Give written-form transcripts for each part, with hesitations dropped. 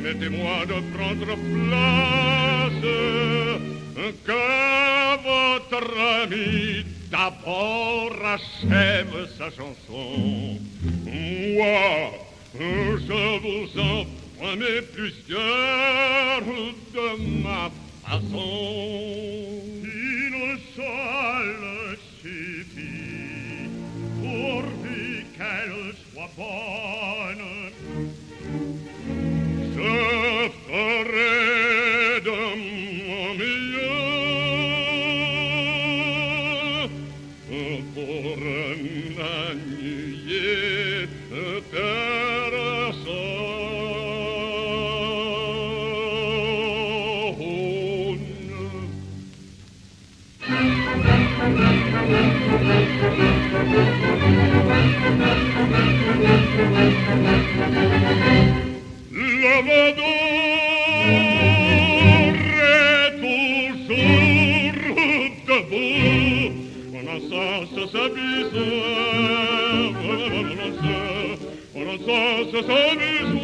permettez-moi de prendre place, que votre ami d'abord achève sa chanson. Moi, je vous en promets plusieurs de ma façon. Une seule suffit, pourvu qu'elle soit bonne. Je ferai de mon mieux pour n'ennuyer personne. L'Amador est toujours debout, mon sens s'abuse, mon sens s'abuse,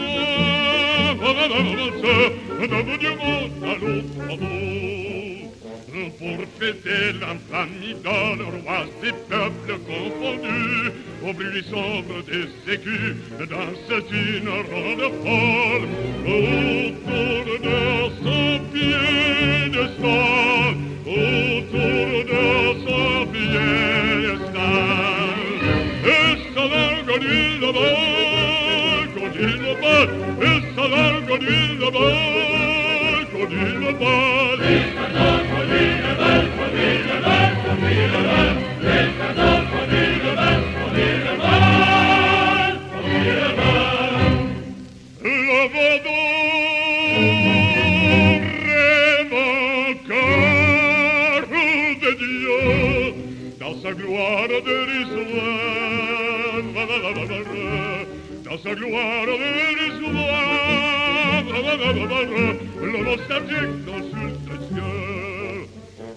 debout du monde à l'autre bout, pour fêter l'infamie dans le roi des peuples confondus, au bruit sombre des écus, danse une ronde folle, autour de son piédestal, autour de son piédestal. Et ça va conduire là-bas, conduire là-bas, et ça va conduire là-bas, conduire là-bas. Et ça va conduire là-bas, conduire là-bas, conduire là-bas, et ça va conduire là-bas, conduire là-bas, conduire là-bas. L'Amador rêve encore de Dieu dans sa gloire dérisoire, dans sa gloire dérisoire, le nostalgique consulte Dieu,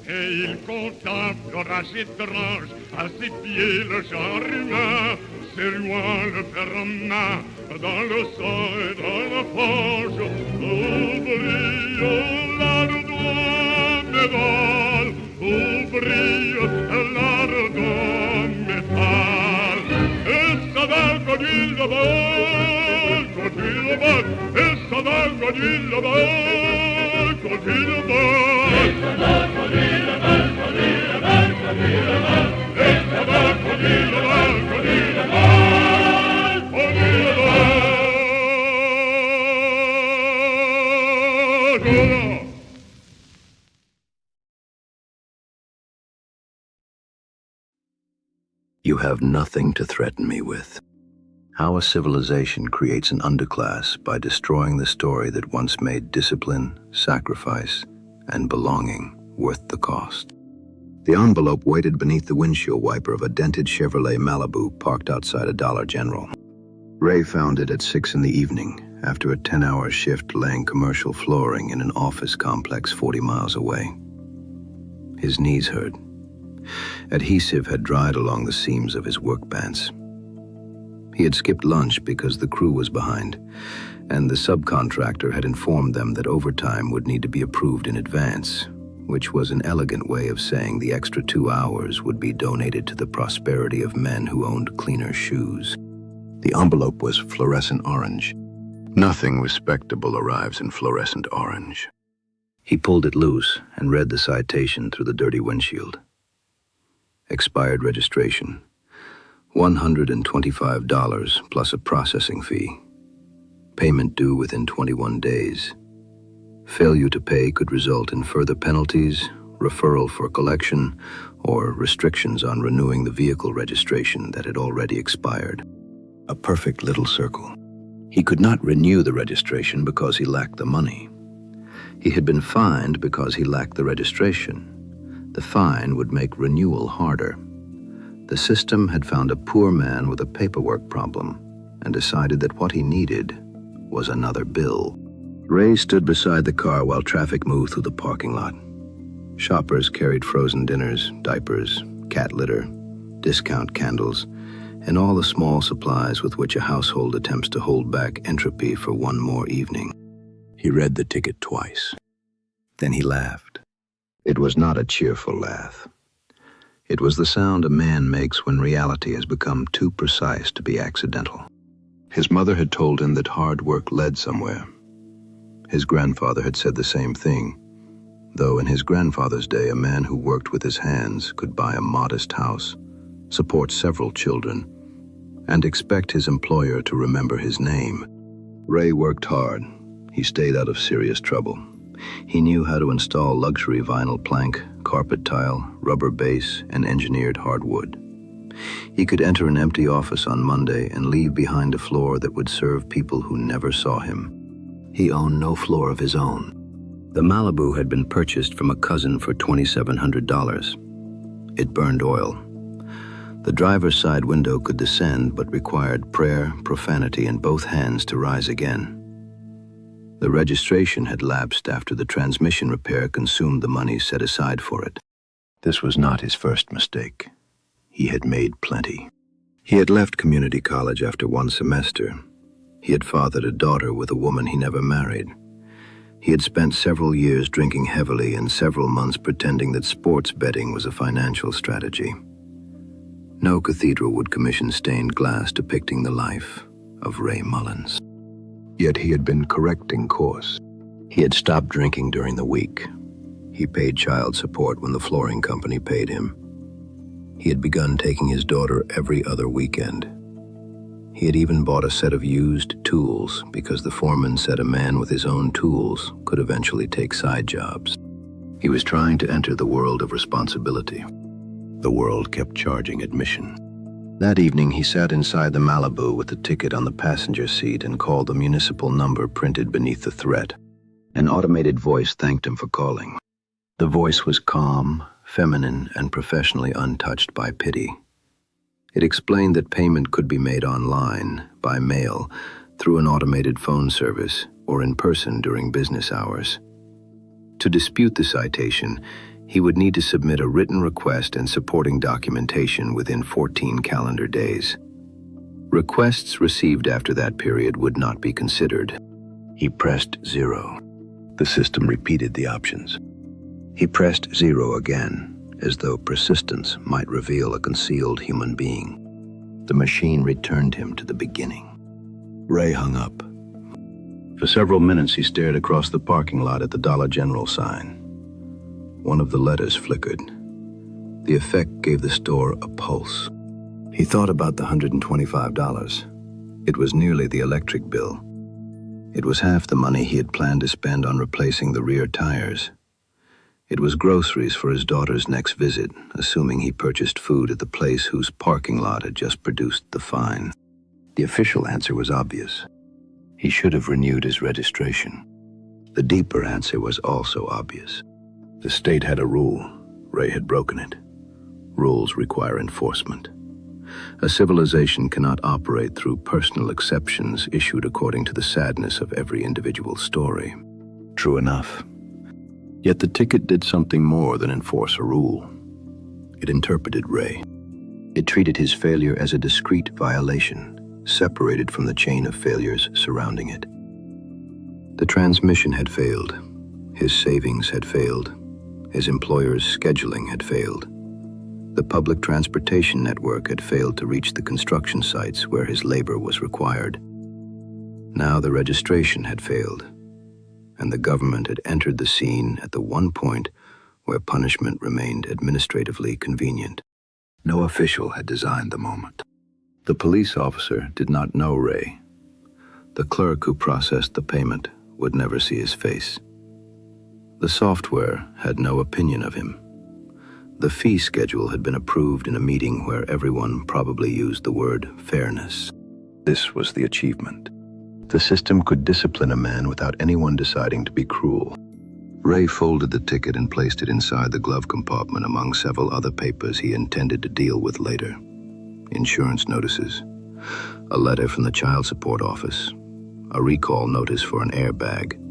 et il contemple l'orage étrange à ses pieds le genre humain, s'éloignant le ferment dans le sang et dans la fange, où brille l'ardent métal, où brille l'ardent métal. Et ça va conduire là-bas, conduire là-bas, et ça va conduire là-bas, conduire là-bas. Et ça va conduire là-bas, conduire là-bas, conduire là-bas, et ça va conduire là-bas, conduire là-bas, conduire là-bas. You have nothing to threaten me with. How a civilization creates an underclass by destroying the story that once made discipline, sacrifice, and belonging worth the cost. The envelope waited beneath the windshield wiper of a dented Chevrolet Malibu parked outside a Dollar General. Ray found it at 6 in the evening, after a 10-hour shift laying commercial flooring in an office complex 40 miles away. His knees hurt. Adhesive had dried along the seams of his work pants. He had skipped lunch because the crew was behind, and the subcontractor had informed them that overtime would need to be approved in advance, which was an elegant way of saying the extra 2 hours would be donated to the prosperity of men who owned cleaner shoes. The envelope was fluorescent orange. Nothing respectable arrives in fluorescent orange. He pulled it loose and read the citation through the dirty windshield. Expired registration. $125 plus a processing fee. Payment due within 21 days. Failure to pay could result in further penalties, referral for collection, or restrictions on renewing the vehicle registration that had already expired. A perfect little circle. He could not renew the registration because he lacked the money. He had been fined because he lacked the registration. The fine would make renewal harder. The system had found a poor man with a paperwork problem and decided that what he needed was another bill. Ray stood beside the car while traffic moved through the parking lot. Shoppers carried frozen dinners, diapers, cat litter, discount candles, and all the small supplies with which a household attempts to hold back entropy for one more evening. He read the ticket twice. Then he laughed. It was not a cheerful laugh. It was the sound a man makes when reality has become too precise to be accidental. His mother had told him that hard work led somewhere. His grandfather had said the same thing, though in his grandfather's day, a man who worked with his hands could buy a modest house, support several children, and expect his employer to remember his name. Ray worked hard. He stayed out of serious trouble. He knew how to install luxury vinyl plank, carpet tile, rubber base, and engineered hardwood. He could enter an empty office on Monday and leave behind a floor that would serve people who never saw him. He owned no floor of his own. The Malibu had been purchased from a cousin for $2,700. It burned oil. The driver's side window could descend, but required prayer, profanity, and both hands to rise again. The registration had lapsed after the transmission repair consumed the money set aside for it. This was not his first mistake. He had made plenty. He had left community college after one semester. He had fathered a daughter with a woman he never married. He had spent several years drinking heavily and several months pretending that sports betting was a financial strategy. No cathedral would commission stained glass depicting the life of Ray Mullins. Yet he had been correcting course. He had stopped drinking during the week. He paid child support when the flooring company paid him. He had begun taking his daughter every other weekend. He had even bought a set of used tools because the foreman said a man with his own tools could eventually take side jobs. He was trying to enter the world of responsibility. The world kept charging admission. That evening, he sat inside the Malibu with the ticket on the passenger seat and called the municipal number printed beneath the threat. An automated voice thanked him for calling. The voice was calm, feminine, and professionally untouched by pity. It explained that payment could be made online, by mail, through an automated phone service, or in person during business hours. To dispute the citation, he would need to submit a written request and supporting documentation within 14 calendar days. Requests received after that period would not be considered. He pressed 0. The system repeated the options. He pressed 0 again, as though persistence might reveal a concealed human being. The machine returned him to the beginning. Ray hung up. For several minutes, he stared across the parking lot at the Dollar General sign. One of the letters flickered. The effect gave the store a pulse. He thought about the $125. It was nearly the electric bill. It was half the money he had planned to spend on replacing the rear tires. It was groceries for his daughter's next visit, assuming he purchased food at the place whose parking lot had just produced the fine. The official answer was obvious. He should have renewed his registration. The deeper answer was also obvious. The state had a rule. Ray had broken it. Rules require enforcement. A civilization cannot operate through personal exceptions issued according to the sadness of every individual story. True enough. Yet the ticket did something more than enforce a rule. It interpreted Ray. It treated his failure as a discrete violation, separated from the chain of failures surrounding it. The transmission had failed. His savings had failed. His employer's scheduling had failed. The public transportation network had failed to reach the construction sites where his labor was required. Now the registration had failed, and the government had entered the scene at the one point where punishment remained administratively convenient. No official had designed the moment. The police officer did not know Ray. The clerk who processed the payment would never see his face. The software had no opinion of him. The fee schedule had been approved in a meeting where everyone probably used the word fairness. This was the achievement. The system could discipline a man without anyone deciding to be cruel. Ray folded the ticket and placed it inside the glove compartment among several other papers he intended to deal with later. Insurance notices, a letter from the child support office, a recall notice for an airbag,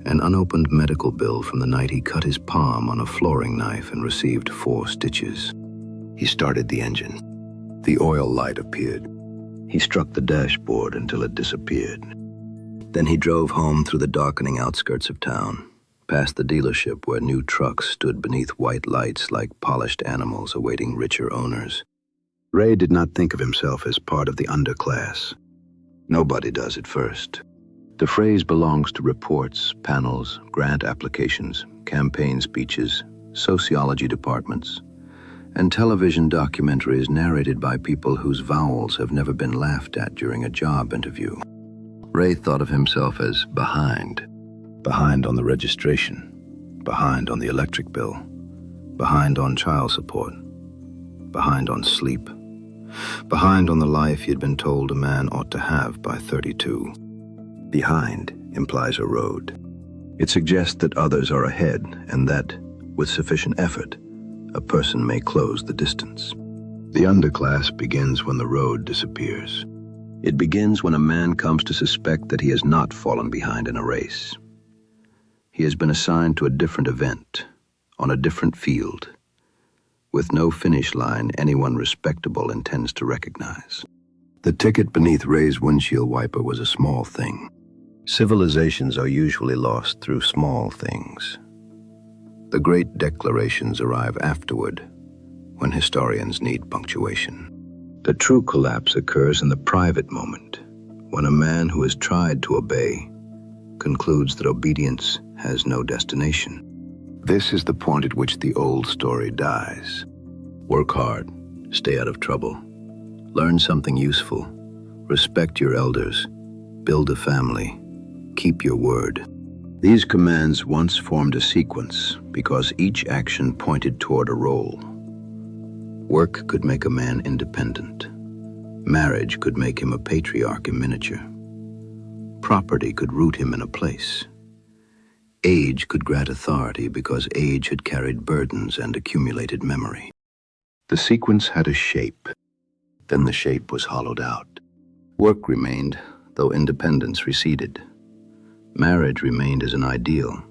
an unopened medical bill from the night he cut his palm on a flooring knife and received 4 stitches. He started the engine. The oil light appeared. He struck the dashboard until it disappeared. Then he drove home through the darkening outskirts of town, past the dealership where new trucks stood beneath white lights like polished animals awaiting richer owners. Ray did not think of himself as part of the underclass. Nobody does at first. The phrase belongs to reports, panels, grant applications, campaign speeches, sociology departments, and television documentaries narrated by people whose vowels have never been laughed at during a job interview. Ray thought of himself as behind. Behind on the registration, behind on the electric bill, behind on child support, behind on sleep, behind on the life he had been told a man ought to have by 32. Behind implies a road. It suggests that others are ahead and that, with sufficient effort, a person may close the distance. The underclass begins when the road disappears. It begins when a man comes to suspect that he has not fallen behind in a race. He has been assigned to a different event, on a different field, with no finish line anyone respectable intends to recognize. The ticket beneath Ray's windshield wiper was a small thing. Civilizations are usually lost through small things. The great declarations arrive afterward, when historians need punctuation. The true collapse occurs in the private moment, when a man who has tried to obey concludes that obedience has no destination. This is the point at which the old story dies. Work hard, stay out of trouble, learn something useful, respect your elders, build a family, keep your word. These commands once formed a sequence because each action pointed toward a role. Work could make a man independent. Marriage could make him a patriarch in miniature. Property could root him in a place. Age could grant authority because age had carried burdens and accumulated memory. The sequence had a shape. Then the shape was hollowed out. Work remained, though independence receded. Marriage remained as an ideal,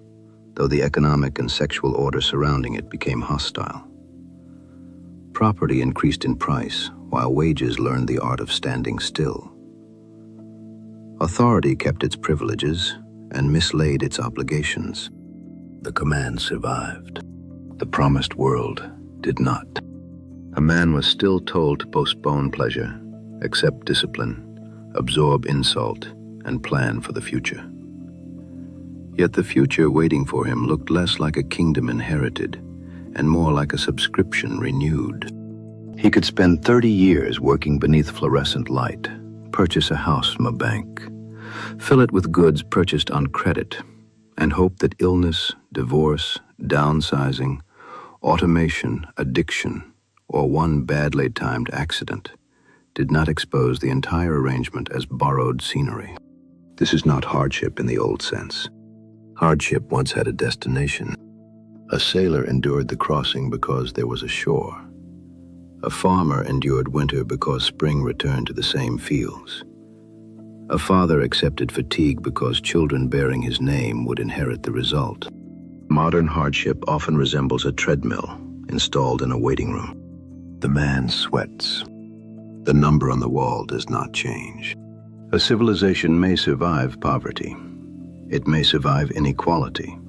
though the economic and sexual order surrounding it became hostile. Property increased in price, while wages learned the art of standing still. Authority kept its privileges and mislaid its obligations. The command survived. The promised world did not. A man was still told to postpone pleasure, accept discipline, absorb insult, and plan for the future. Yet the future waiting for him looked less like a kingdom inherited and more like a subscription renewed. He could spend 30 years working beneath fluorescent light, purchase a house from a bank, fill it with goods purchased on credit, and hope that illness, divorce, downsizing, automation, addiction, or one badly timed accident did not expose the entire arrangement as borrowed scenery. This is not hardship in the old sense. Hardship once had a destination. A sailor endured the crossing because there was a shore. A farmer endured winter because spring returned to the same fields. A father accepted fatigue because children bearing his name would inherit the result. Modern hardship often resembles a treadmill installed in a waiting room. The man sweats. The number on the wall does not change. A civilization may survive poverty. It may survive inequality.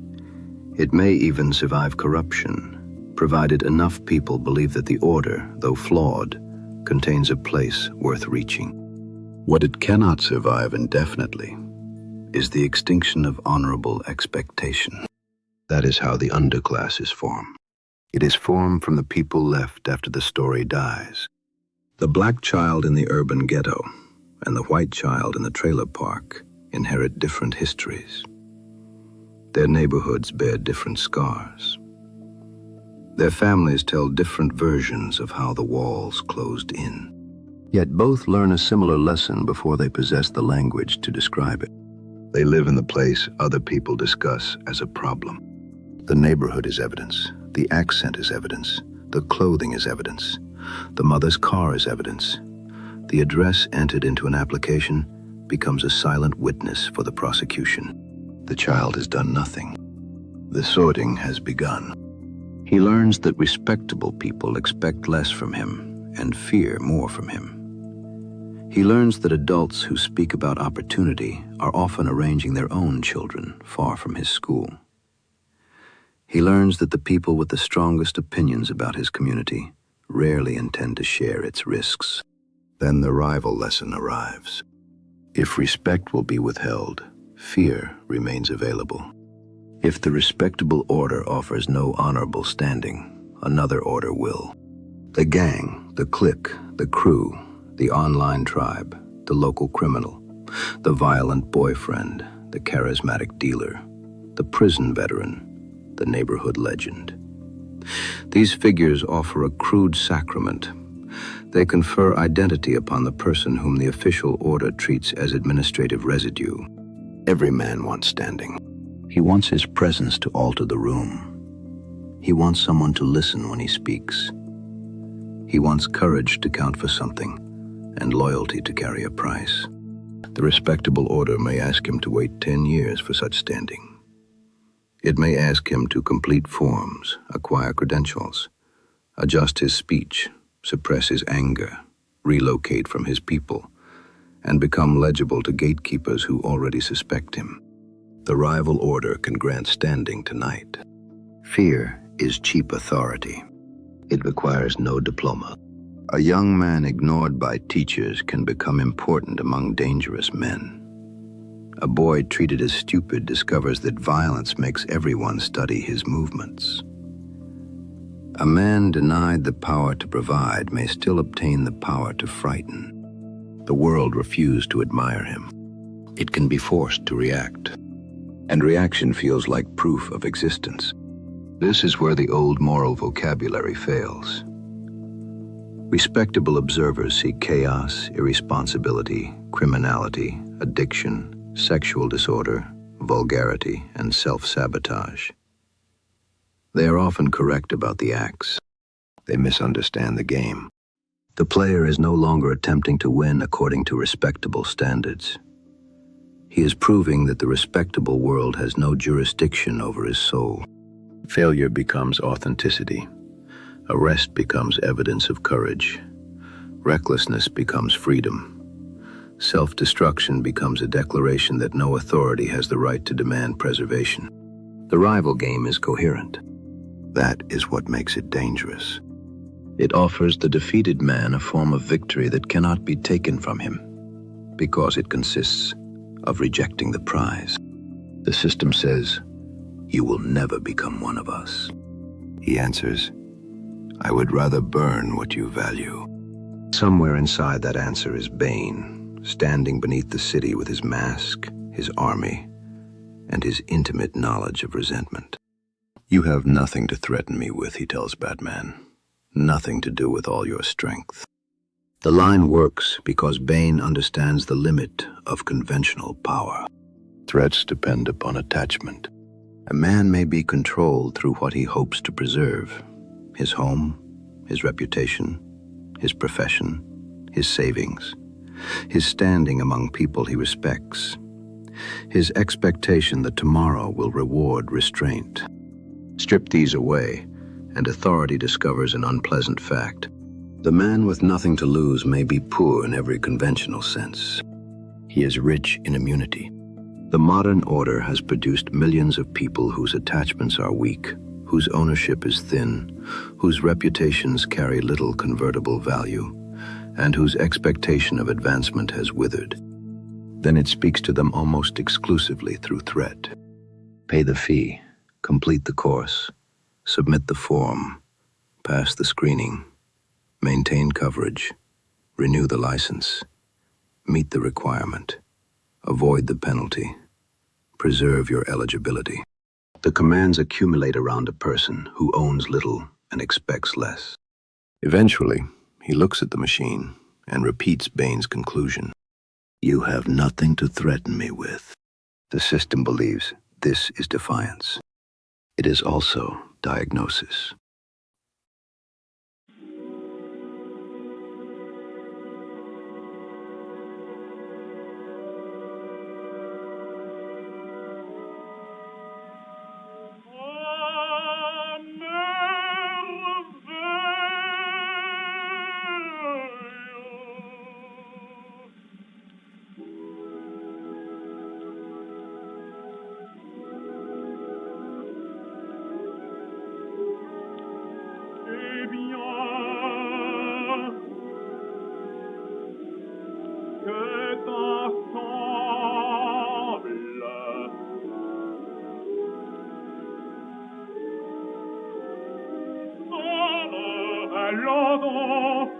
It may even survive corruption, provided enough people believe that the order, though flawed, contains a place worth reaching. What it cannot survive indefinitely is the extinction of honorable expectation. That is how the underclass is formed. It is formed from the people left after the story dies. The black child in the urban ghetto and the white child in the trailer park inherit different histories. Their neighborhoods bear different scars. Their families tell different versions of how the walls closed in. Yet both learn a similar lesson before they possess the language to describe it. They live in the place other people discuss as a problem. The neighborhood is evidence. The accent is evidence. The clothing is evidence. The mother's car is evidence. The address entered into an application becomes a silent witness for the prosecution. The child has done nothing. The sorting has begun. He learns that respectable people expect less from him and fear more from him. He learns that adults who speak about opportunity are often arranging their own children far from his school. He learns that the people with the strongest opinions about his community rarely intend to share its risks. Then the rival lesson arrives. If respect will be withheld, fear remains available. If the respectable order offers no honorable standing, another order will. The gang, the clique, the crew, the online tribe, the local criminal, the violent boyfriend, the charismatic dealer, the prison veteran, the neighborhood legend. These figures offer a crude sacrament. They confer identity upon the person whom the official order treats as administrative residue. Every man wants standing. He wants his presence to alter the room. He wants someone to listen when he speaks. He wants courage to count for something and loyalty to carry a price. The respectable order may ask him to wait 10 years for such standing. It may ask him to complete forms, acquire credentials, adjust his speech, suppress his anger, relocate from his people, and become legible to gatekeepers who already suspect him. The rival order can grant standing tonight. Fear is cheap authority. It requires no diploma. A young man ignored by teachers can become important among dangerous men. A boy treated as stupid discovers that violence makes everyone study his movements. A man denied the power to provide may still obtain the power to frighten. The world refused to admire him. It can be forced to react, and reaction feels like proof of existence. This is where the old moral vocabulary fails. Respectable observers see chaos, irresponsibility, criminality, addiction, sexual disorder, vulgarity, and self-sabotage. They are often correct about the acts. They misunderstand the game. The player is no longer attempting to win according to respectable standards. He is proving that the respectable world has no jurisdiction over his soul. Failure becomes authenticity. Arrest becomes evidence of courage. Recklessness becomes freedom. Self-destruction becomes a declaration that no authority has the right to demand preservation. The rival game is coherent. That is what makes it dangerous. It offers the defeated man a form of victory that cannot be taken from him, because it consists of rejecting the prize. The system says, "You will never become one of us." He answers, "I would rather burn what you value." Somewhere inside that answer is Bane, standing beneath the city with his mask, his army, and his intimate knowledge of resentment. "You have nothing to threaten me with," he tells Batman. "Nothing to do with all your strength." The line works because Bane understands the limit of conventional power. Threats depend upon attachment. A man may be controlled through what he hopes to preserve: his home, his reputation, his profession, his savings, his standing among people he respects, his expectation that tomorrow will reward restraint. Strip these away, and authority discovers an unpleasant fact. The man with nothing to lose may be poor in every conventional sense. He is rich in immunity. The modern order has produced millions of people whose attachments are weak, whose ownership is thin, whose reputations carry little convertible value, and whose expectation of advancement has withered. Then it speaks to them almost exclusively through threat. Pay the fee, complete the course, submit the form, pass the screening, maintain coverage, renew the license, meet the requirement, avoid the penalty, preserve your eligibility. The commands accumulate around a person who owns little and expects less. Eventually, he looks at the machine and repeats Bane's conclusion. "You have nothing to threaten me with." The system believes this is defiance. It is also diagnosis. l'entends.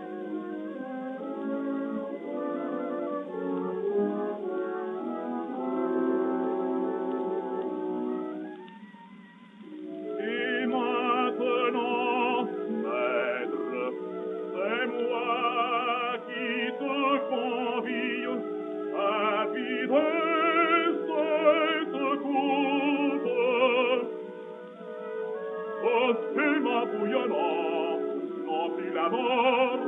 Et maintenant, maître, c'est moi qui te convie à vider cette coupe. Oh, c'est ma bouillonnant, non plus la mort,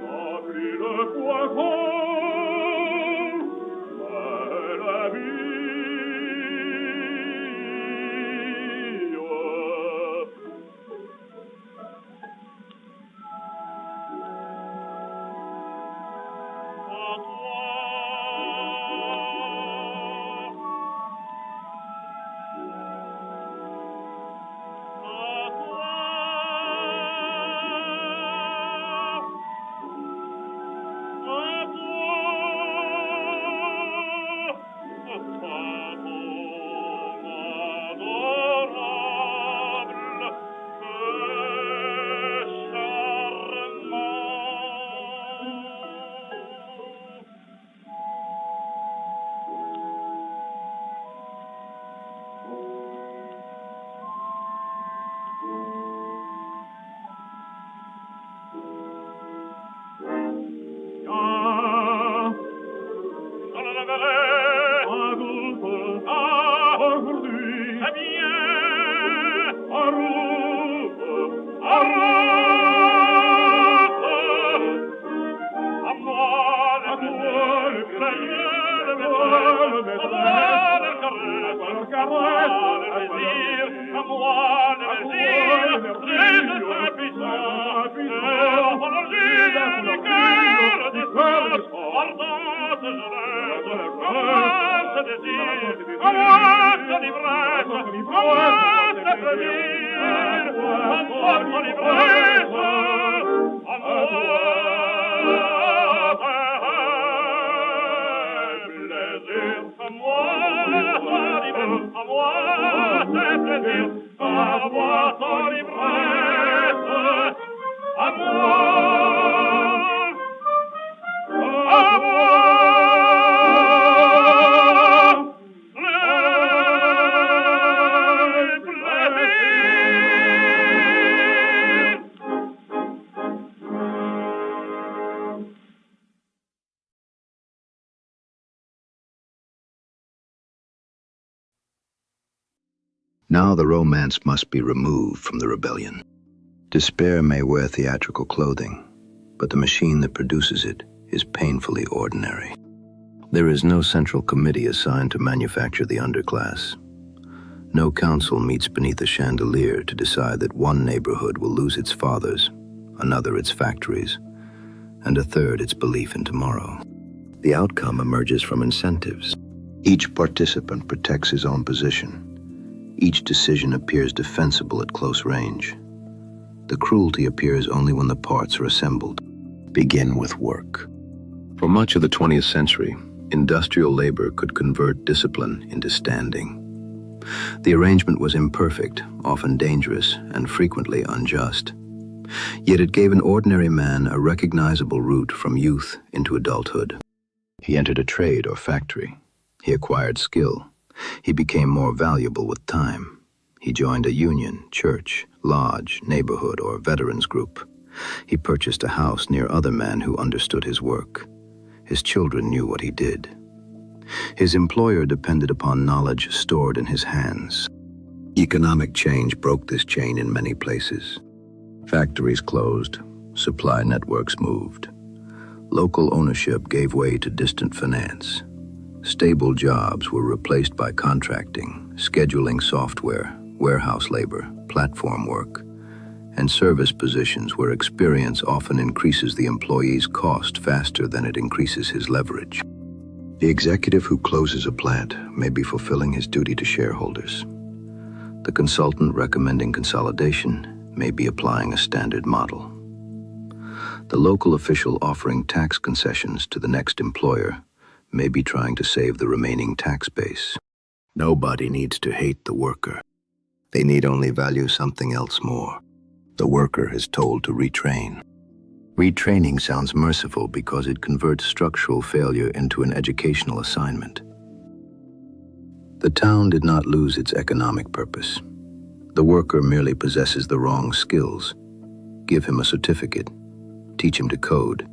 non plus le poison, mais la vie. Now the romance must be removed from the rebellion. Despair may wear theatrical clothing, but the machine that produces it is painfully ordinary. There is no central committee assigned to manufacture the underclass. No council meets beneath a chandelier to decide that one neighborhood will lose its fathers, another its factories, and a third its belief in tomorrow. The outcome emerges from incentives. Each participant protects his own position. Each decision appears defensible at close range. The cruelty appears only when the parts are assembled. Begin with work. For much of the 20th century, industrial labor could convert discipline into standing. The arrangement was imperfect, often dangerous, and frequently unjust. Yet it gave an ordinary man a recognizable route from youth into adulthood. He entered a trade or factory. He acquired skill. He became more valuable with time. He joined a union, church, lodge, neighborhood, or veterans group. He purchased a house near other men who understood his work. His children knew what he did. His employer depended upon knowledge stored in his hands. Economic change broke this chain in many places. Factories closed, supply networks moved. Local ownership gave way to distant finance. Stable jobs were replaced by contracting, scheduling software, warehouse labor, platform work, and service positions where experience often increases the employee's cost faster than it increases his leverage. The executive who closes a plant may be fulfilling his duty to shareholders. The consultant recommending consolidation may be applying a standard model. The local official offering tax concessions to the next employer may be trying to save the remaining tax base. Nobody needs to hate the worker. They need only value something else more: The worker is told to retrain. Retraining sounds merciful because it converts structural failure into an educational assignment. The town did not lose its economic purpose. The worker merely possesses the wrong skills. Give him a certificate, teach him to code,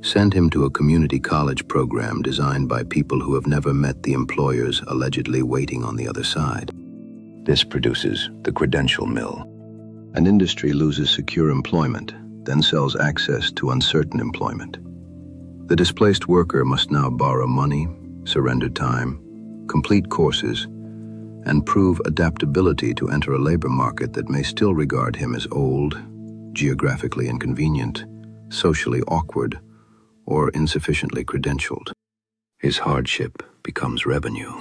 send him to a community college program designed by people who have never met the employers allegedly waiting on the other side. This produces the credential mill. An industry loses secure employment, then sells access to uncertain employment. The displaced worker must now borrow money, surrender time, complete courses, and prove adaptability to enter a labor market that may still regard him as old, geographically inconvenient, socially awkward, or insufficiently credentialed. His hardship becomes revenue.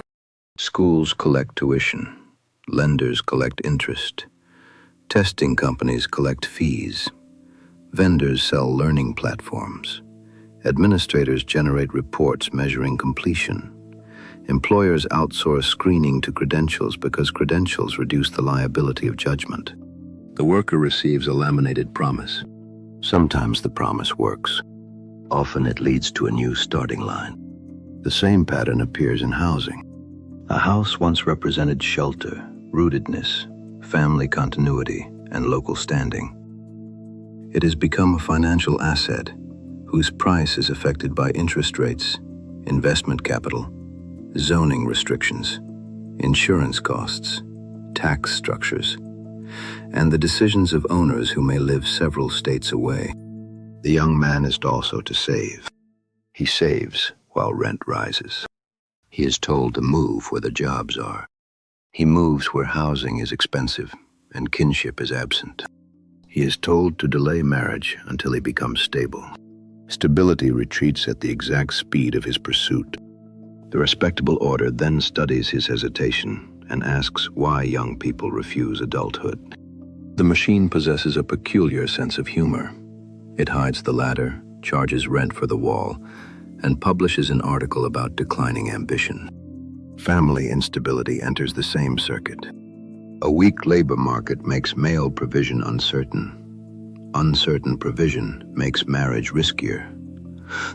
Schools collect tuition, lenders collect interest, testing companies collect fees, vendors sell learning platforms, administrators generate reports measuring completion, employers outsource screening to credentials because credentials reduce the liability of judgment. The worker receives a laminated promise. Sometimes the promise works. Often it leads to a new starting line. The same pattern appears in housing. A house once represented shelter, rootedness, family continuity, and local standing. It has become a financial asset whose price is affected by interest rates, investment capital, zoning restrictions, insurance costs, tax structures, and the decisions of owners who may live several states away. The young man is also to save. He saves while rent rises. He is told to move where the jobs are. He moves where housing is expensive and kinship is absent. He is told to delay marriage until he becomes stable. Stability retreats at the exact speed of his pursuit. The respectable order then studies his hesitation and asks why young people refuse adulthood. The machine possesses a peculiar sense of humor. It hides the ladder, charges rent for the wall, and publishes an article about declining ambition. Family instability enters the same circuit. A weak labor market makes male provision uncertain. Uncertain provision makes marriage riskier.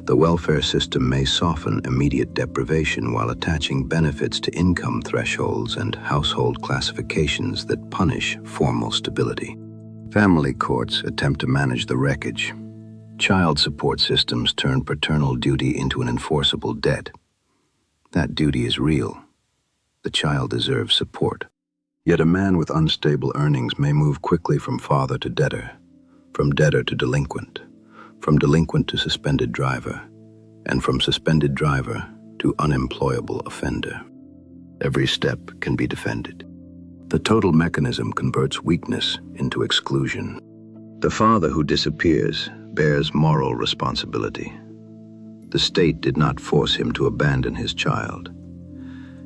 The welfare system may soften immediate deprivation while attaching benefits to income thresholds and household classifications that punish formal stability. Family courts attempt to manage the wreckage. Child support systems turn paternal duty into an enforceable debt. That duty is real. The child deserves support. Yet a man with unstable earnings may move quickly from father to debtor, from debtor to delinquent, from delinquent to suspended driver, and from suspended driver to unemployable offender. Every step can be defended. The total mechanism converts weakness into exclusion. The father who disappears bears moral responsibility. The state did not force him to abandon his child.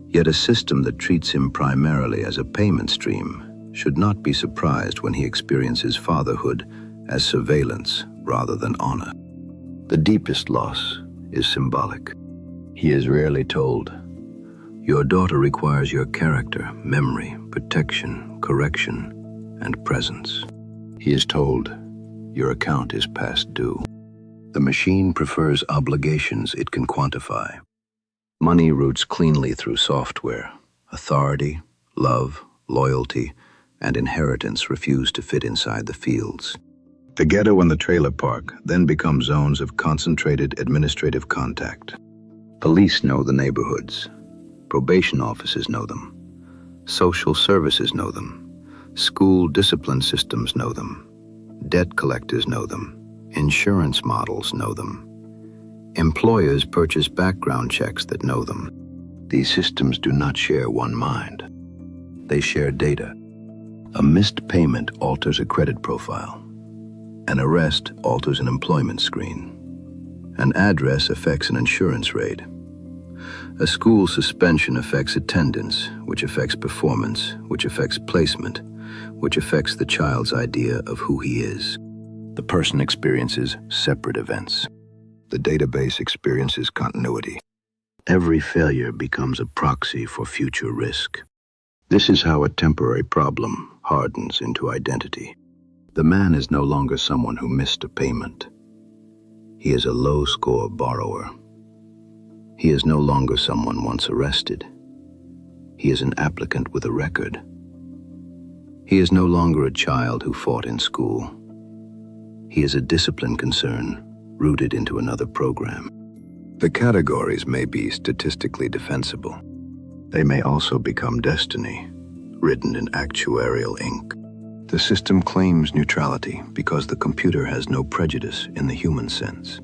Yet a system that treats him primarily as a payment stream should not be surprised when he experiences fatherhood as surveillance rather than honor. The deepest loss is symbolic. He is rarely told, "Your daughter requires your character, memory, protection, correction, and presence." He is told, "Your account is past due." The machine prefers obligations it can quantify. Money routes cleanly through software. Authority, love, loyalty, and inheritance refuse to fit inside the fields. The ghetto and the trailer park then become zones of concentrated administrative contact. Police know the neighborhoods. Probation offices know them. Social services know them. School discipline systems know them. Debt collectors know them. Insurance models know them. Employers purchase background checks that know them. These systems do not share one mind. They share data. A missed payment alters a credit profile. An arrest alters an employment screen. An address affects an insurance raid. A school suspension affects attendance, which affects performance, which affects placement, which affects the child's idea of who he is. The person experiences separate events. The database experiences continuity. Every failure becomes a proxy for future risk. This is how a temporary problem hardens into identity. The man is no longer someone who missed a payment. He is a low-score borrower. He is no longer someone once arrested. He is an applicant with a record. He is no longer a child who fought in school. He is a discipline concern rooted into another program. The categories may be statistically defensible. They may also become destiny, written in actuarial ink. The system claims neutrality because the computer has no prejudice in the human sense.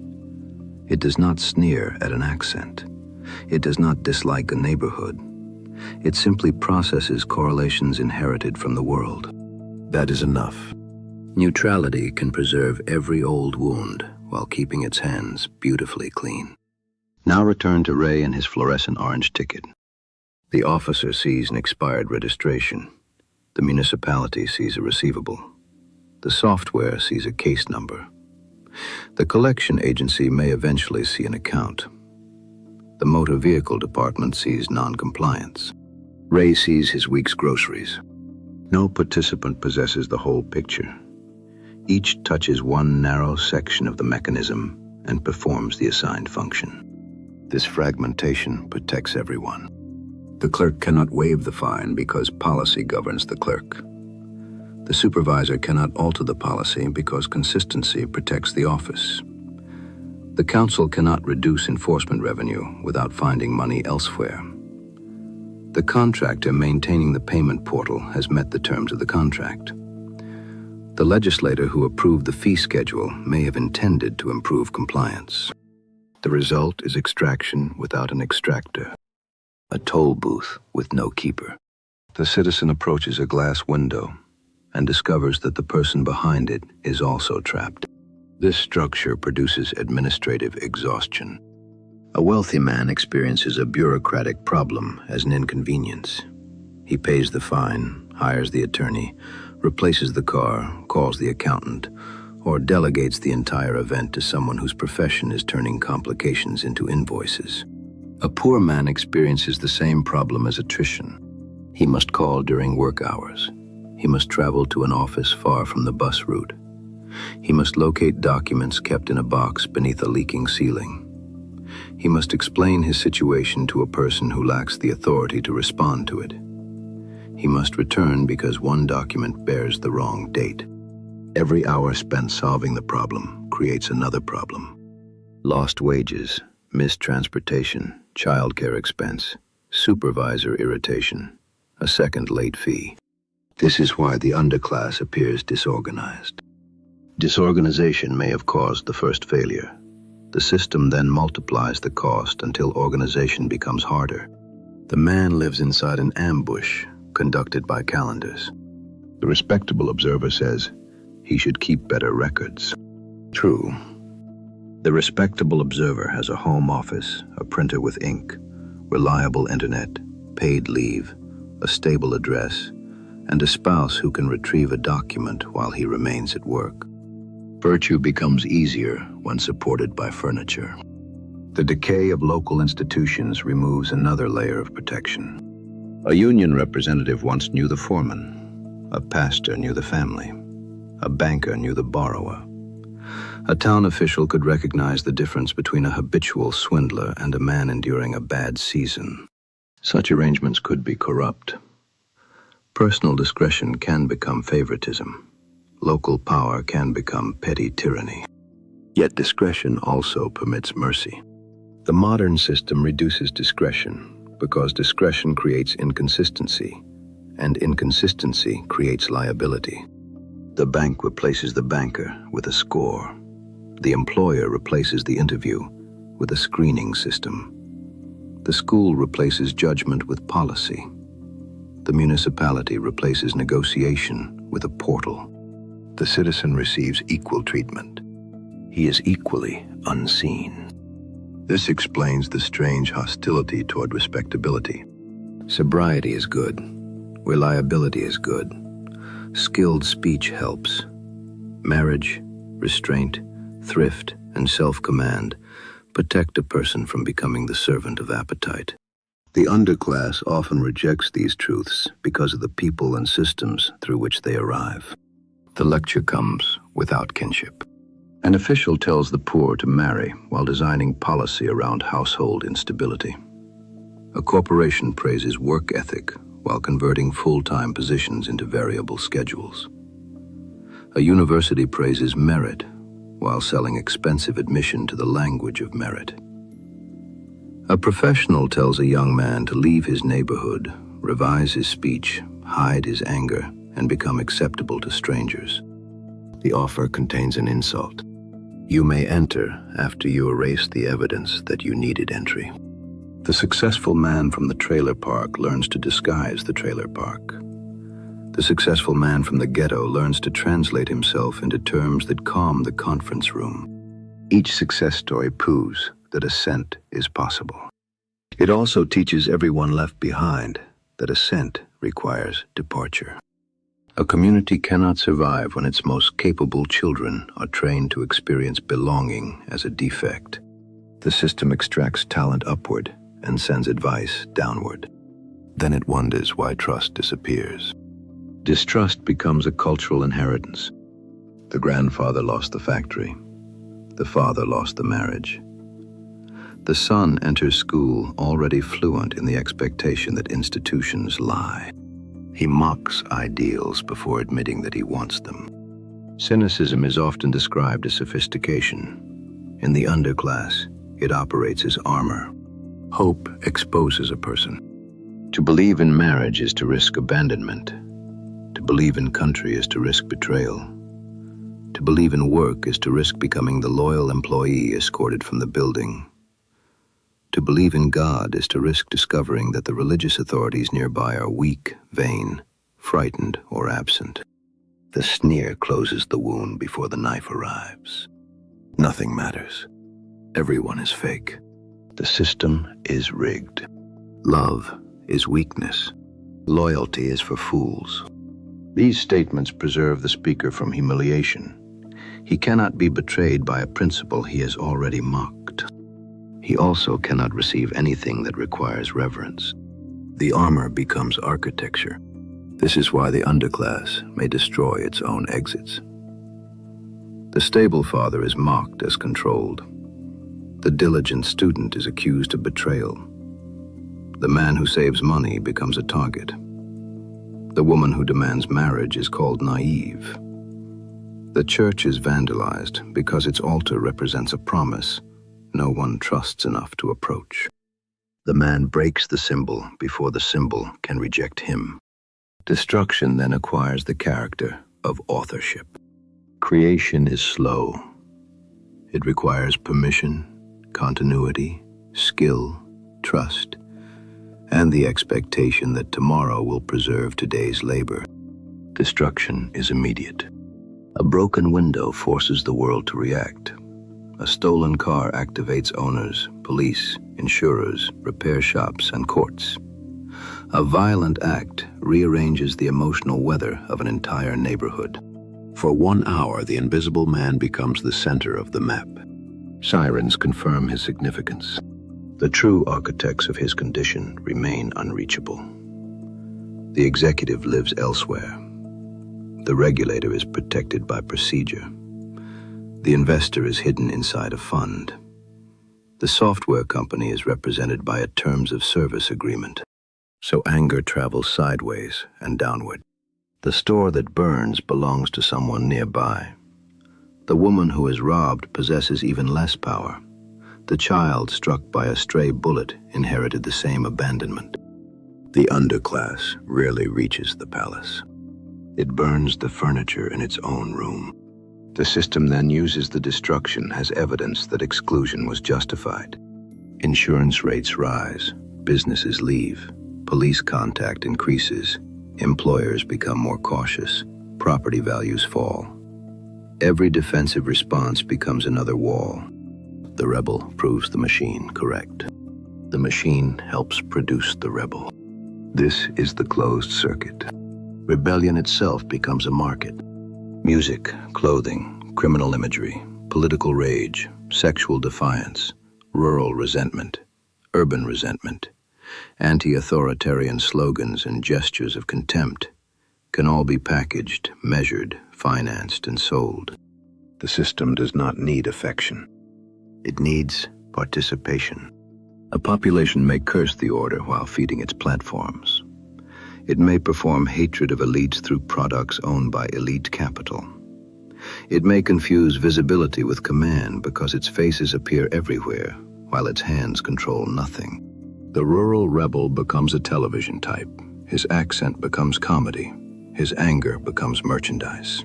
It does not sneer at an accent. It does not dislike a neighborhood. It simply processes correlations inherited from the world. That is enough. Neutrality can preserve every old wound while keeping its hands beautifully clean. Now return to Ray and his fluorescent orange ticket. The officer sees an expired registration. The municipality sees a receivable. The software sees a case number. The collection agency may eventually see an account. The motor vehicle department sees non-compliance. Ray sees his week's groceries. No participant possesses the whole picture. Each touches one narrow section of the mechanism and performs the assigned function. This fragmentation protects everyone. The clerk cannot waive the fine because policy governs the clerk. The supervisor cannot alter the policy because consistency protects the office. The council cannot reduce enforcement revenue without finding money elsewhere. The contractor maintaining the payment portal has met the terms of the contract. The legislator who approved the fee schedule may have intended to improve compliance. The result is extraction without an extractor. A toll booth with no keeper. The citizen approaches a glass window and discovers that the person behind it is also trapped. This structure produces administrative exhaustion. A wealthy man experiences a bureaucratic problem as an inconvenience. He pays the fine, hires the attorney, replaces the car, calls the accountant, or delegates the entire event to someone whose profession is turning complications into invoices. A poor man experiences the same problem as attrition. He must call during work hours. He must travel to an office far from the bus route. He must locate documents kept in a box beneath a leaking ceiling. He must explain his situation to a person who lacks the authority to respond to it. He must return because one document bears the wrong date. Every hour spent solving the problem creates another problem. Lost wages, missed transportation, childcare expense, supervisor irritation, a second late fee. This is why the underclass appears disorganized. Disorganization may have caused the first failure. The system then multiplies the cost until organization becomes harder. The man lives inside an ambush conducted by calendars. The respectable observer says he should keep better records. True. The respectable observer has a home office, a printer with ink, reliable internet, paid leave, a stable address, and a spouse who can retrieve a document while he remains at work. Virtue becomes easier when supported by furniture. The decay of local institutions removes another layer of protection. A union representative once knew the foreman. A pastor knew the family. A banker knew the borrower. A town official could recognize the difference between a habitual swindler and a man enduring a bad season. Such arrangements could be corrupt. Personal discretion can become favoritism. Local power can become petty tyranny. Yet discretion also permits mercy. The modern system reduces discretion because discretion creates inconsistency, and inconsistency creates liability. The bank replaces the banker with a score. The employer replaces the interview with a screening system. The school replaces judgment with policy. The municipality replaces negotiation with a portal. The citizen receives equal treatment. He is equally unseen. This explains the strange hostility toward respectability. Sobriety is good. Reliability is good. Skilled speech helps. Marriage, restraint, thrift, and self-command protect a person from becoming the servant of appetite. The underclass often rejects these truths because of the people and systems through which they arrive. The lecture comes without kinship. An official tells the poor to marry while designing policy around household instability. A corporation praises work ethic while converting full-time positions into variable schedules. A university praises merit while selling expensive admission to the language of merit. A professional tells a young man to leave his neighborhood, revise his speech, hide his anger, and become acceptable to strangers. The offer contains an insult. You may enter after you erase the evidence that you needed entry. The successful man from the trailer park learns to disguise the trailer park. The successful man from the ghetto learns to translate himself into terms that calm the conference room. Each success story proves that ascent is possible. It also teaches everyone left behind that ascent requires departure. A community cannot survive when its most capable children are trained to experience belonging as a defect. The system extracts talent upward and sends advice downward. Then it wonders why trust disappears. Distrust becomes a cultural inheritance. The grandfather lost the factory. The father lost the marriage. The son enters school already fluent in the expectation that institutions lie. He mocks ideals before admitting that he wants them. Cynicism is often described as sophistication. In the underclass, it operates as armor. Hope exposes a person. To believe in marriage is to risk abandonment. To believe in country is to risk betrayal. To believe in work is to risk becoming the loyal employee escorted from the building. To believe in God is to risk discovering that the religious authorities nearby are weak, vain, frightened, or absent. The sneer closes the wound before the knife arrives. Nothing matters. Everyone is fake. The system is rigged. Love is weakness. Loyalty is for fools. These statements preserve the speaker from humiliation. He cannot be betrayed by a principle he has already mocked. He also cannot receive anything that requires reverence. The armor becomes architecture. This is why the underclass may destroy its own exits. The stable father is mocked as controlled. The diligent student is accused of betrayal. The man who saves money becomes a target. The woman who demands marriage is called naive. The church is vandalized because its altar represents a promise no one trusts enough to approach. The man breaks the symbol before the symbol can reject him. Destruction then acquires the character of authorship. Creation is slow. It requires permission, continuity, skill, trust, and the expectation that tomorrow will preserve today's labor. Destruction is immediate. A broken window forces the world to react. A stolen car activates owners, police, insurers, repair shops, and courts. A violent act rearranges the emotional weather of an entire neighborhood. For 1 hour, the invisible man becomes the center of the map. Sirens confirm his significance. The true architects of his condition remain unreachable. The executive lives elsewhere. The regulator is protected by procedure. The investor is hidden inside a fund. The software company is represented by a terms of service agreement. So anger travels sideways and downward. The store that burns belongs to someone nearby. The woman who is robbed possesses even less power. The child struck by a stray bullet inherited the same abandonment. The underclass rarely reaches the palace. It burns the furniture in its own room. The system then uses the destruction as evidence that exclusion was justified. Insurance rates rise, businesses leave, police contact increases, employers become more cautious, property values fall. Every defensive response becomes another wall. The rebel proves the machine correct. The machine helps produce the rebel. This is the closed circuit. Rebellion itself becomes a market. Music, clothing, criminal imagery, political rage, sexual defiance, rural resentment, urban resentment, anti-authoritarian slogans and gestures of contempt can all be packaged, measured, financed, and sold. The system does not need affection. It needs participation. A population may curse the order while feeding its platforms. It may perform hatred of elites through products owned by elite capital. It may confuse visibility with command because its faces appear everywhere, while its hands control nothing. The rural rebel becomes a television type. His accent becomes comedy. His anger becomes merchandise.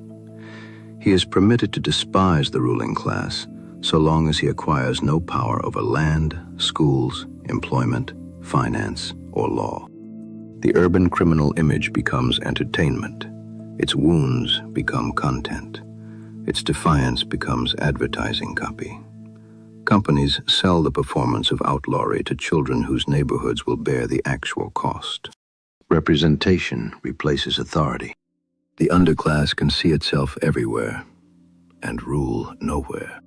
He is permitted to despise the ruling class so long as he acquires no power over land, schools, employment, finance, or law. The urban criminal image becomes entertainment. Its wounds become content. Its defiance becomes advertising copy. Companies sell the performance of outlawry to children whose neighborhoods will bear the actual cost. Representation replaces authority. The underclass can see itself everywhere and rule nowhere.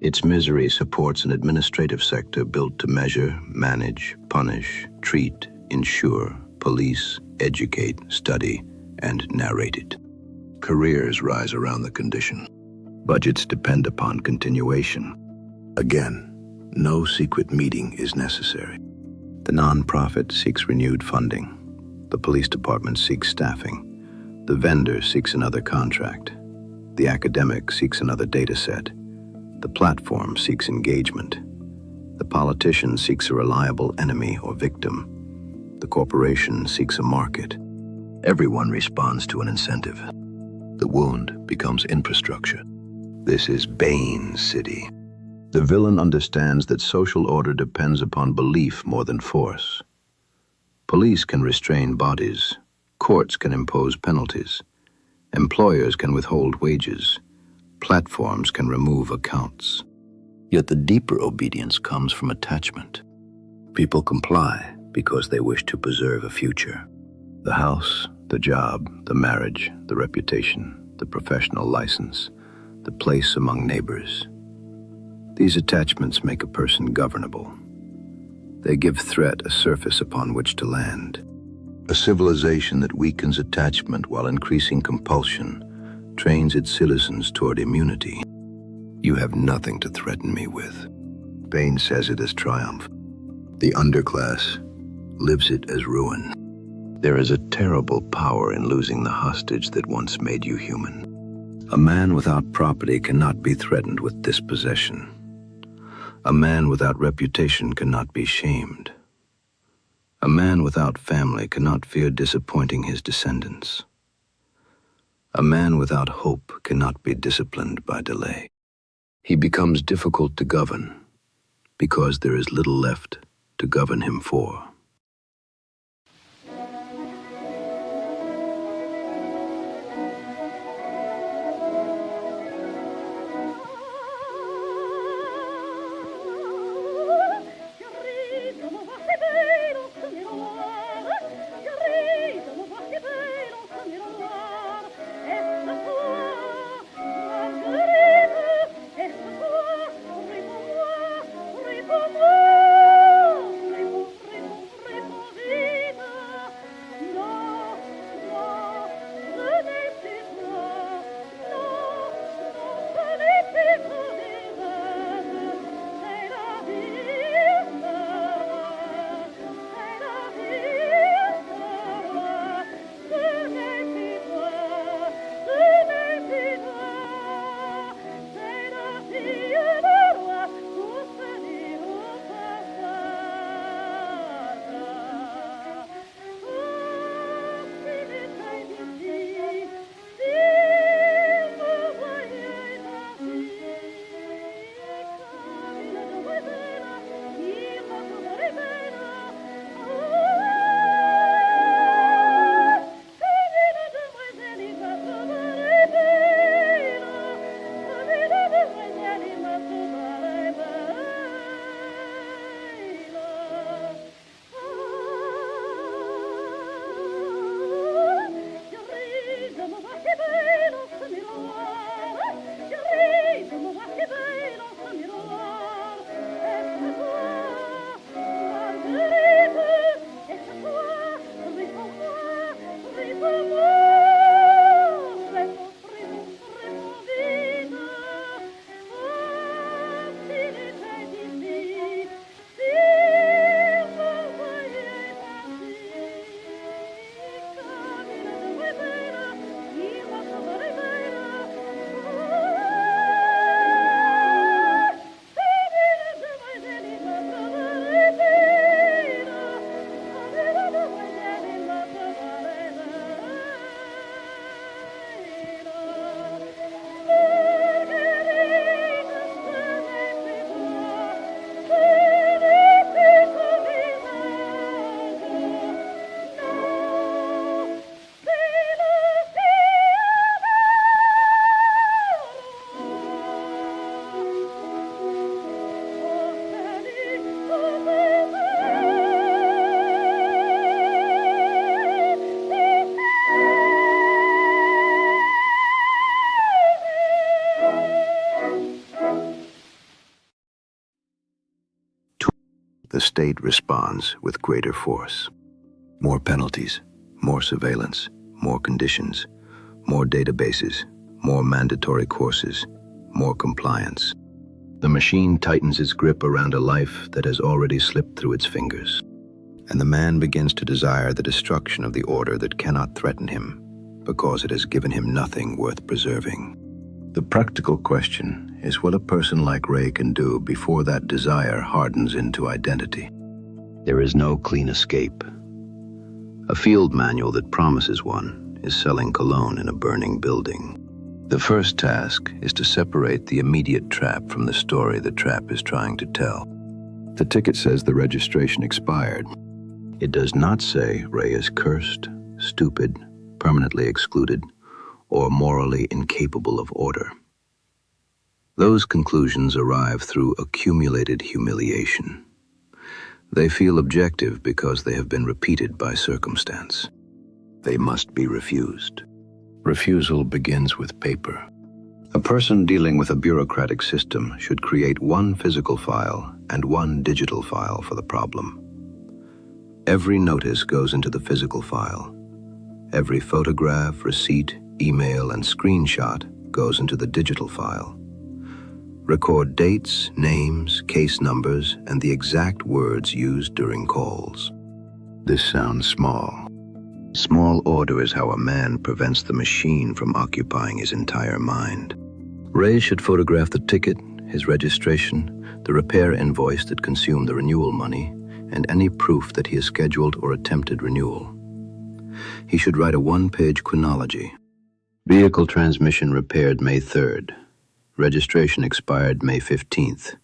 Its misery supports an administrative sector built to measure, manage, punish, treat, insure, police, educate, study, and narrate it. Careers rise around the condition. Budgets depend upon continuation. Again, no secret meeting is necessary. The nonprofit seeks renewed funding. The police department seeks staffing. The vendor seeks another contract. The academic seeks another data set. The platform seeks engagement. The politician seeks a reliable enemy or victim. The corporation seeks a market. Everyone responds to an incentive. The wound becomes infrastructure. This is Bane City. The villain understands that social order depends upon belief more than force. Police can restrain bodies. Courts can impose penalties. Employers can withhold wages. Platforms can remove accounts. Yet the deeper obedience comes from attachment. People comply because they wish to preserve a future. The house, the job, the marriage, the reputation, the professional license, the place among neighbors. These attachments make a person governable. They give threat a surface upon which to land. A civilization that weakens attachment while increasing compulsion trains its citizens toward immunity. You have nothing to threaten me with. Bane says it as triumph. The underclass lives it as ruin. There is a terrible power in losing the hostage that once made you human. A man without property cannot be threatened with dispossession. A man without reputation cannot be shamed. A man without family cannot fear disappointing his descendants. A man without hope cannot be disciplined by delay. He becomes difficult to govern because there is little left to govern him for. the state responds with greater force. More penalties, more surveillance, more conditions, more databases, more mandatory courses, more compliance. The machine tightens its grip around a life that has already slipped through its fingers, and the man begins to desire the destruction of the order that cannot threaten him, because it has given him nothing worth preserving. The practical question is what a person like Ray can do before that desire hardens into identity. There is no clean escape. A field manual that promises one is selling cologne in a burning building. The first task is to separate the immediate trap from the story the trap is trying to tell. The ticket says the registration expired. It does not say Ray is cursed, stupid, permanently excluded, or morally incapable of order. Those conclusions arrive through accumulated humiliation. They feel objective because they have been repeated by circumstance. They must be refused. Refusal begins with paper. A person dealing with a bureaucratic system should create one physical file and one digital file for the problem. Every notice goes into the physical file. Every photograph, receipt, email, and screenshot goes into the digital file. Record dates, names, case numbers, and the exact words used during calls. This sounds small. Small order is how a man prevents the machine from occupying his entire mind. Ray should photograph the ticket, his registration, the repair invoice that consumed the renewal money, and any proof that he has scheduled or attempted renewal. He should write a one-page chronology. Vehicle transmission repaired May 3rd. Registration expired May 15th.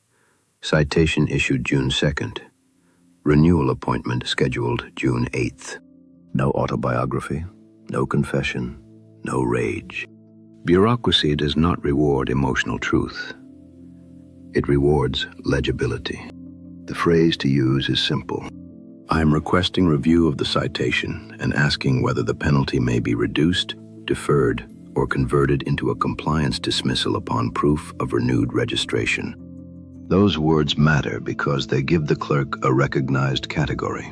Citation issued June 2nd. Renewal appointment scheduled June 8th. No autobiography, no confession, no rage. Bureaucracy does not reward emotional truth. It rewards legibility. The phrase to use is simple. I am requesting review of the citation and asking whether the penalty may be reduced, deferred, or converted into a compliance dismissal upon proof of renewed registration. Those words matter because they give the clerk a recognized category.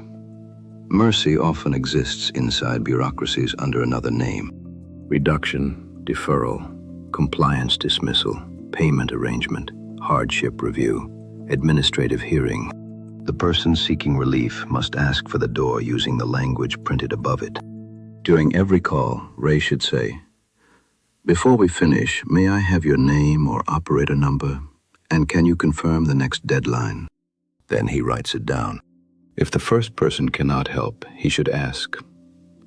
Mercy often exists inside bureaucracies under another name. Reduction, deferral, compliance dismissal, payment arrangement, hardship review, administrative hearing. The person seeking relief must ask for the door using the language printed above it. During every call, Ray should say, "Before we finish, may I have your name or operator number? And can you confirm the next deadline?" Then he writes it down. If the first person cannot help, he should ask,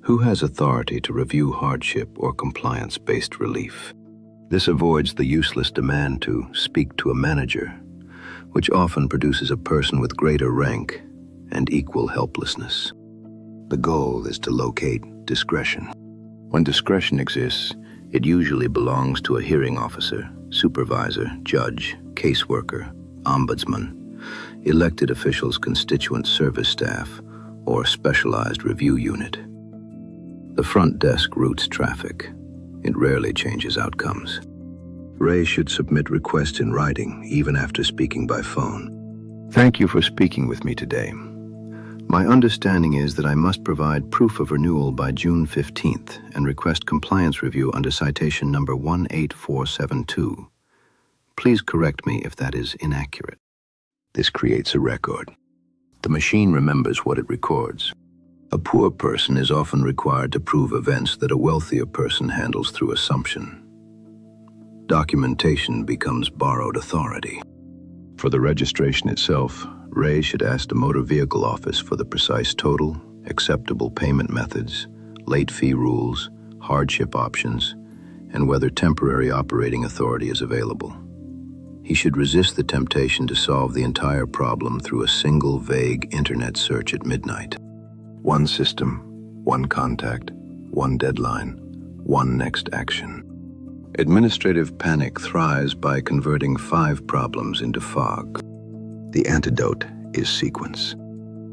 "Who has authority to review hardship or compliance-based relief?" This avoids the useless demand to speak to a manager, which often produces a person with greater rank and equal helplessness. The goal is to locate discretion. When discretion exists, it usually belongs to a hearing officer, supervisor, judge, caseworker, ombudsman, elected officials' constituent service staff, or specialized review unit. The front desk routes traffic. It rarely changes outcomes. Ray should submit requests in writing, even after speaking by phone. Thank you for speaking with me today. My understanding is that I must provide proof of renewal by June 15th and request compliance review under citation number 18472. Please correct me if that is inaccurate. This creates a record. The machine remembers what it records. A poor person is often required to prove events that a wealthier person handles through assumption. Documentation becomes borrowed authority. For the registration itself, Ray should ask the motor vehicle office for the precise total, acceptable payment methods, late fee rules, hardship options, and whether temporary operating authority is available. He should resist the temptation to solve the entire problem through a single vague internet search at midnight. One system, one contact, one deadline, one next action. Administrative panic thrives by converting 5 problems into fog. The antidote is sequence.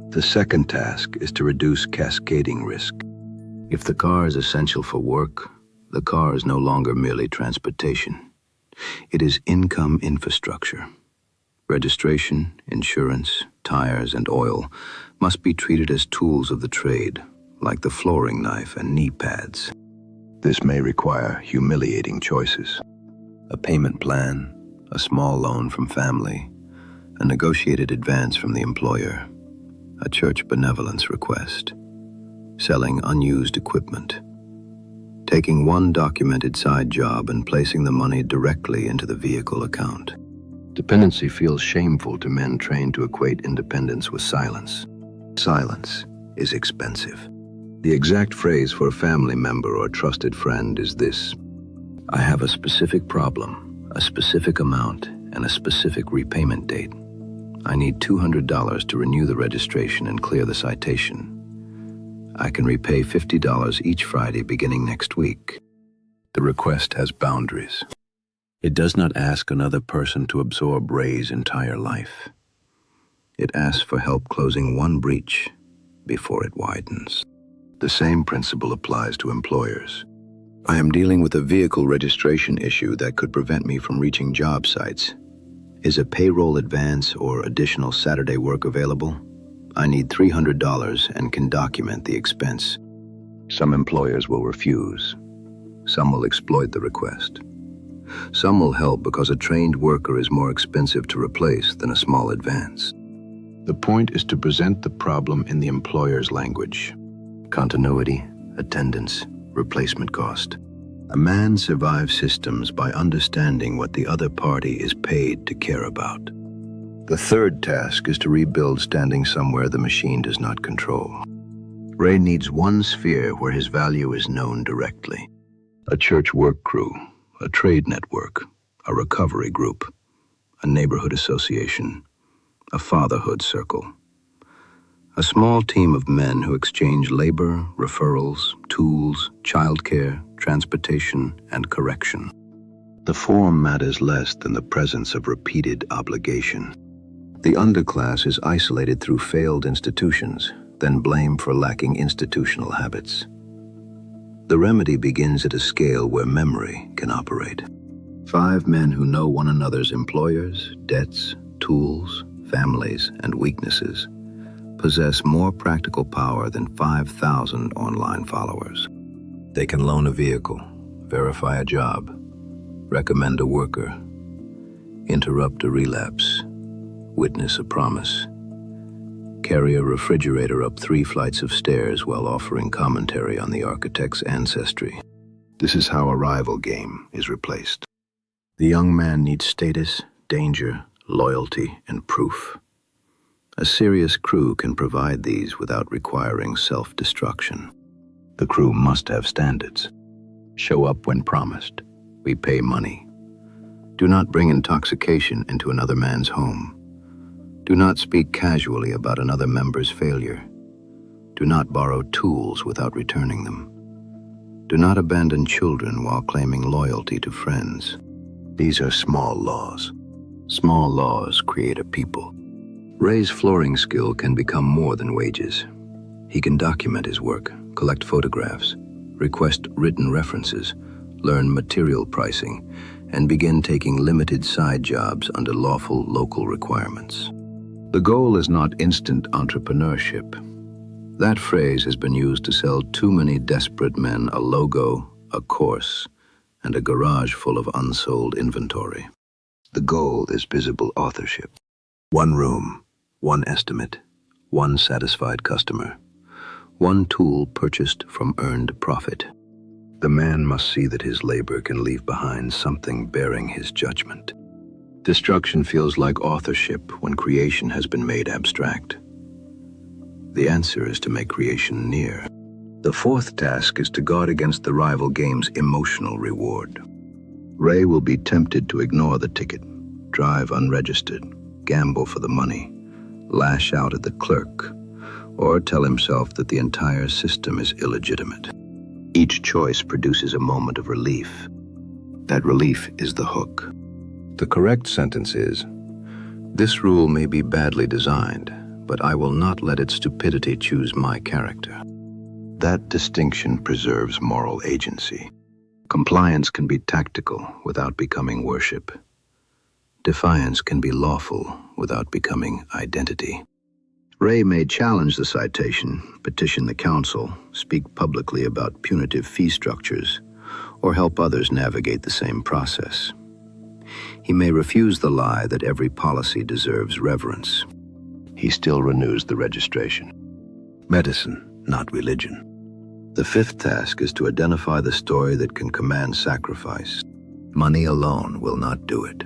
The second task is to reduce cascading risk. If the car is essential for work, the car is no longer merely transportation. It is income infrastructure. Registration, insurance, tires, and oil must be treated as tools of the trade, like the flooring knife and knee pads. This may require humiliating choices. A payment plan, a small loan from family, a negotiated advance from the employer, a church benevolence request, selling unused equipment, taking one documented side job and placing the money directly into the vehicle account. Dependency feels shameful to men trained to equate independence with silence. Silence is expensive. The exact phrase for a family member or trusted friend is this: I have a specific problem, a specific amount, and a specific repayment date. I need $200 to renew the registration and clear the citation. I can repay $50 each Friday beginning next week. The request has boundaries. It does not ask another person to absorb Ray's entire life. It asks for help closing one breach before it widens. The same principle applies to employers. I am dealing with a vehicle registration issue that could prevent me from reaching job sites. Is a payroll advance or additional Saturday work available? I need $300 and can document the expense. Some employers will refuse. Some will exploit the request. Some will help because a trained worker is more expensive to replace than a small advance. The point is to present the problem in the employer's language. Continuity, attendance, replacement cost. A man survives systems by understanding what the other party is paid to care about. The third task is to rebuild standing somewhere the machine does not control. Ray needs one sphere where his value is known directly. A church work crew, a trade network, a recovery group, a neighborhood association, a fatherhood circle. A small team of men who exchange labor, referrals, tools, childcare, transportation, and correction. The form matters less than the presence of repeated obligation. The underclass is isolated through failed institutions, then blamed for lacking institutional habits. The remedy begins at a scale where memory can operate. 5 men who know one another's employers, debts, tools, families, and weaknesses possess more practical power than 5,000 online followers. They can loan a vehicle, verify a job, recommend a worker, interrupt a relapse, witness a promise, carry a refrigerator up 3 flights of stairs while offering commentary on the architect's ancestry. This is how a rival game is replaced. The young man needs status, danger, loyalty, and proof. A serious crew can provide these without requiring self-destruction. The crew must have standards. Show up when promised. We pay money. Do not bring intoxication into another man's home. Do not speak casually about another member's failure. Do not borrow tools without returning them. Do not abandon children while claiming loyalty to friends. These are small laws. Small laws create a people. Ray's flooring skill can become more than wages. He can document his work, collect photographs, request written references, learn material pricing, and begin taking limited side jobs under lawful local requirements. The goal is not instant entrepreneurship. That phrase has been used to sell too many desperate men a logo, a course, and a garage full of unsold inventory. The goal is visible authorship. One room, one estimate, one satisfied customer, one tool purchased from earned profit. The man must see that his labor can leave behind something bearing his judgment. Destruction feels like authorship when creation has been made abstract. The answer is to make creation near. The fourth task is to guard against the rival game's emotional reward. Ray will be tempted to ignore the ticket, drive unregistered, gamble for the money, lash out at the clerk, or tell himself that the entire system is illegitimate. Each choice produces a moment of relief. That relief is the hook. The correct sentence is, "This rule may be badly designed, but I will not let its stupidity choose my character." That distinction preserves moral agency. Compliance can be tactical without becoming worship. Defiance can be lawful without becoming identity. Ray may challenge the citation, petition the council, speak publicly about punitive fee structures, or help others navigate the same process. He may refuse the lie that every policy deserves reverence. He still renews the registration. Medicine, not religion. The fifth task is to identify the story that can command sacrifice. Money alone will not do it.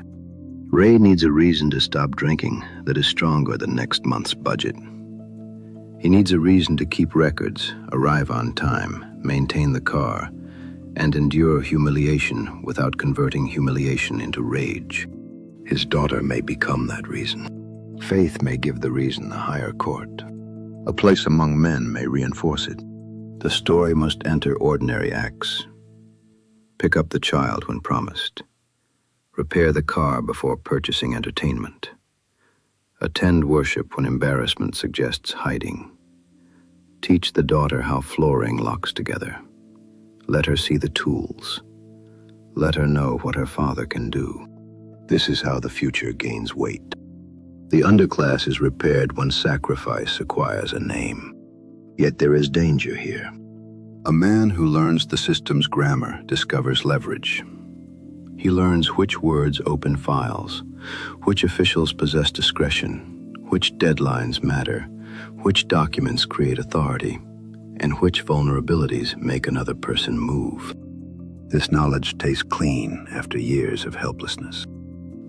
Ray needs a reason to stop drinking that is stronger than next month's budget. He needs a reason to keep records, arrive on time, maintain the car, and endure humiliation without converting humiliation into rage. His daughter may become that reason. Faith may give the reason the higher court. A place among men may reinforce it. The story must enter ordinary acts. Pick up the child when promised. Repair the car before purchasing entertainment. Attend worship when embarrassment suggests hiding. Teach the daughter how flooring locks together. Let her see the tools. Let her know what her father can do. This is how the future gains weight. The underclass is repaired when sacrifice acquires a name. Yet there is danger here. A man who learns the system's grammar discovers leverage. He learns which words open files, which officials possess discretion, which deadlines matter, which documents create authority, and which vulnerabilities make another person move. This knowledge tastes clean after years of helplessness.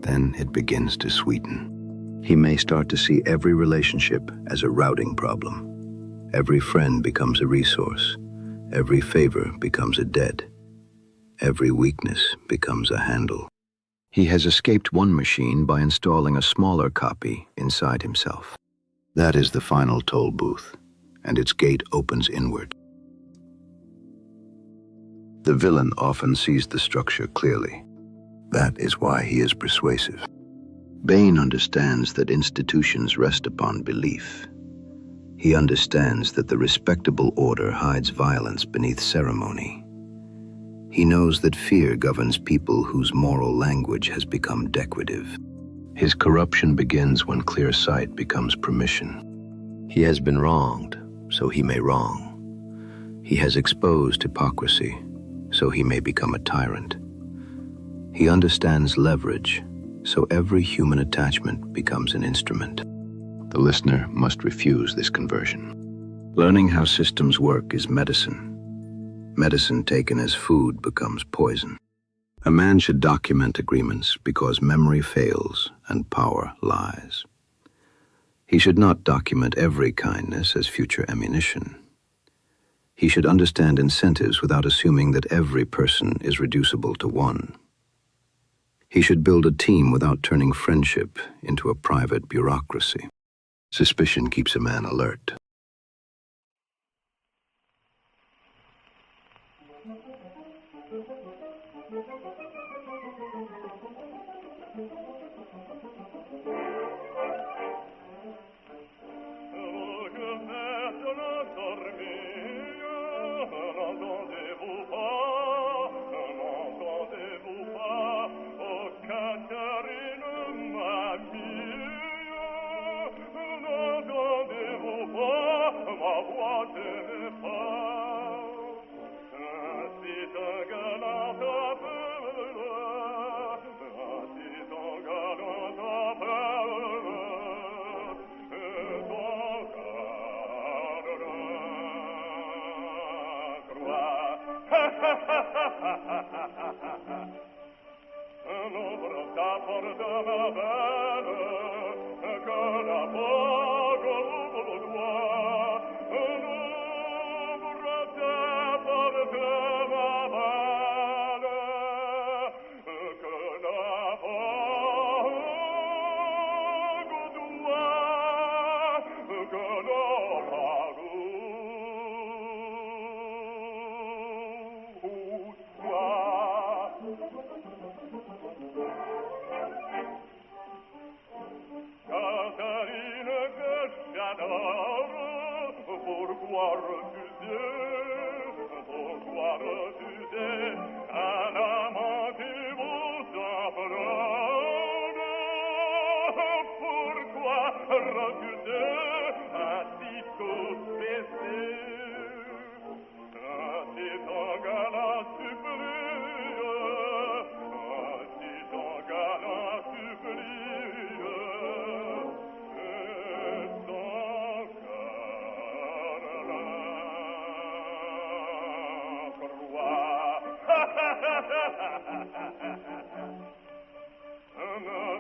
Then it begins to sweeten. He may start to see every relationship as a routing problem. Every friend becomes a resource. Every favor becomes a debt. Every weakness becomes a handle. He has escaped one machine by installing a smaller copy inside himself. That is the final toll booth, and its gate opens inward. The villain often sees the structure clearly. That is why he is persuasive. Bane understands that institutions rest upon belief. He understands that the respectable order hides violence beneath ceremony. He knows that fear governs people whose moral language has become decorative. His corruption begins when clear sight becomes permission. He has been wronged, so he may wrong. He has exposed hypocrisy, so he may become a tyrant. He understands leverage, so every human attachment becomes an instrument. The listener must refuse this conversion. Learning how systems work is medicine. Medicine taken as food becomes poison. A man should document agreements because memory fails and power lies. He should not document every kindness as future ammunition. He should understand incentives without assuming that every person is reducible to one. He should build a team without turning friendship into a private bureaucracy. Suspicion keeps a man alert.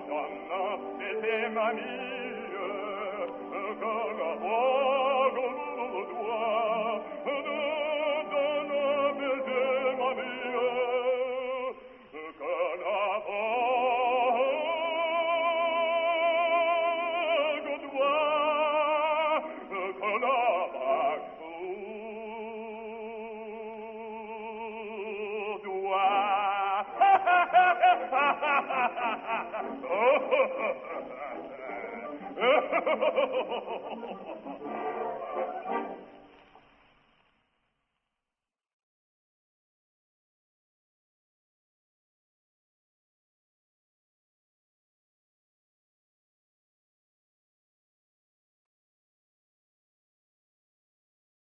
Donna, c'était ma mie, quand la voix doit, Donna, c'était ma mie, quand la voix doit, quand la vague doit.